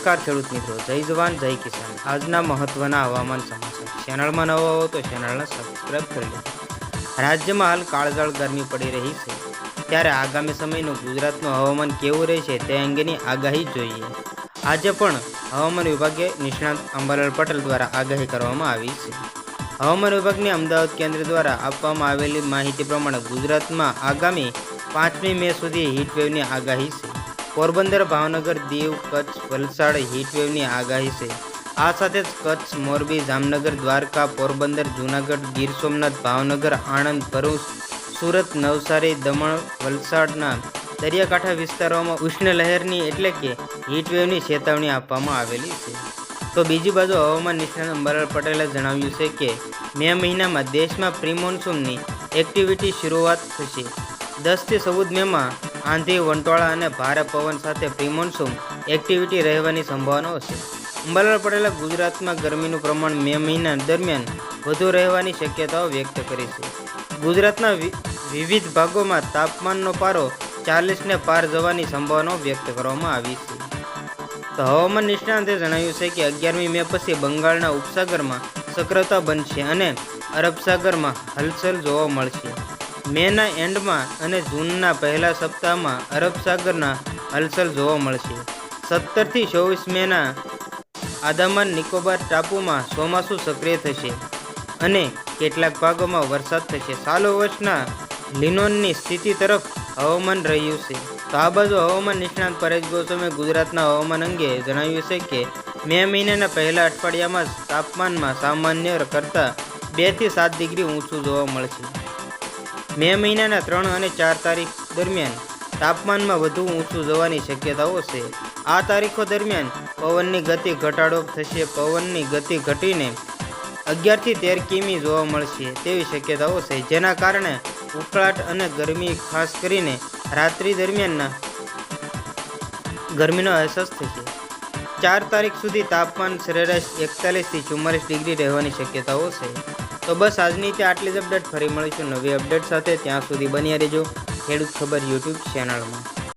નમસ્કાર ખેડૂત મિત્રો, જય જવાન જય કિસાન। આજના મહત્વના હવામાન સમાચાર। ચેનલમાં નવા હો તો ચેનલને સબસ્ક્રાઇબ કરી લો। રાજ્યમાં હાલ કાળઝાળ ગરમી પડી રહી છે, ત્યારે આગામી સમયનું ગુજરાતનું હવામાન કેવું રહેશે તે અંગેની આગાહી જોઈએ। આજે પણ હવામાન વિભાગે નિષ્ણાત અંબાલાલ પટેલ દ્વારા આગાહી કરવામાં આવી છે। હવામાન વિભાગની અમદાવાદ કેન્દ્ર દ્વારા આપવામાં આવેલી માહિતી પ્રમાણે ગુજરાતમાં આગામી 5મી મે સુધી હીટવેવની આગાહી છે। પોરબંદર, ભાવનગર, દીવ, કચ્છ, વલસાડ હીટવેવની આગાહી છે। આ સાથે જ કચ્છ, મોરબી, જામનગર, દ્વારકા, પોરબંદર, જૂનાગઢ, ગીર સોમનાથ, ભાવનગર, આણંદ, ભરૂચ, સુરત, નવસારી, દમણ, વલસાડના દરિયાકાંઠા વિસ્તારોમાં ઉષ્ણ લહેરની એટલે કે હીટવેવની ચેતવણી આપવામાં આવેલી છે। તો બીજી બાજુ હવામાન નિષ્ણાત અંબાલાલ પટેલે જણાવ્યું છે કે મે મહિનામાં દેશમાં પ્રી મોન્સૂનની એક્ટિવિટી શરૂઆત થશે। 10 થી 14 મેમાં આંધી, વંટોળા અને ભારે પવન સાથે પ્રી મોન્સૂન એક્ટિવિટી રહેવાની સંભાવનાઓ છે। અંબાલાલ પટેલે ગુજરાતમાં ગરમીનું પ્રમાણ મે મહિના દરમિયાન વધુ રહેવાની શક્યતાઓ વ્યક્ત કરી છે। ગુજરાતના વિવિધ ભાગોમાં તાપમાનનો પારો 40ને પાર જવાની સંભાવનાઓ વ્યક્ત કરવામાં આવી છે। તો હવામાન નિષ્ણાતે જણાવ્યું છે કે 11મી મે પછી બંગાળના ઉપસાગરમાં ચક્રવાત બનશે અને અરબ સાગરમાં હલચલ જોવા મળશે। મેના એન્ડમાં અને જૂનના પહેલા સપ્તાહમાં અરબ સાગરના હલચલ જોવા મળશે। 17 થી 24 મેના આંદામાન નિકોબાર ટાપુમાં ચોમાસું સક્રિય થશે અને કેટલાક ભાગોમાં વરસાદ થશે। ચાલુ વર્ષના લિનોનની સ્થિતિ તરફ હવામાન રહ્યું છે। તો આ બાજુ હવામાન નિષ્ણાત પરેશ ગોસ્વામીએ ગુજરાતના હવામાન અંગે જણાવ્યું છે કે મે મહિનાના પહેલા અઠવાડિયામાં જ તાપમાનમાં સામાન્ય કરતાં 2 થી 7 ડિગ્રી ઊંચું જોવા મળશે। મે મહિનાના 3 અને 4 તારીખ દરમિયાન તાપમાનમાં વધુ ઊંચું જવાની શક્યતાઓ છે। આ તારીખો દરમિયાન પવનની ગતિ ઘટાડો થશે। પવનની ગતિ ઘટીને 11 થી 13 કિમી જોવા મળશે તેવી શક્યતાઓ છે, જેના કારણે ઉકળાટ અને ગરમી, ખાસ કરીને રાત્રિ દરમિયાનના ગરમીનો અહેસાસ થશે। 4 તારીખ સુધી તાપમાન સરેરાશ 41 થી 44 ડિગ્રી રહેવાની શક્યતાઓ છે। તો બસ આજની તે આટલી જ અપડેટ। ફરી મળીશું નવી અપડેટ સાથે, ત્યાં સુધી બન્યા રહેજો ખેડૂત ખબર યુટ્યુબ ચેનલમાં।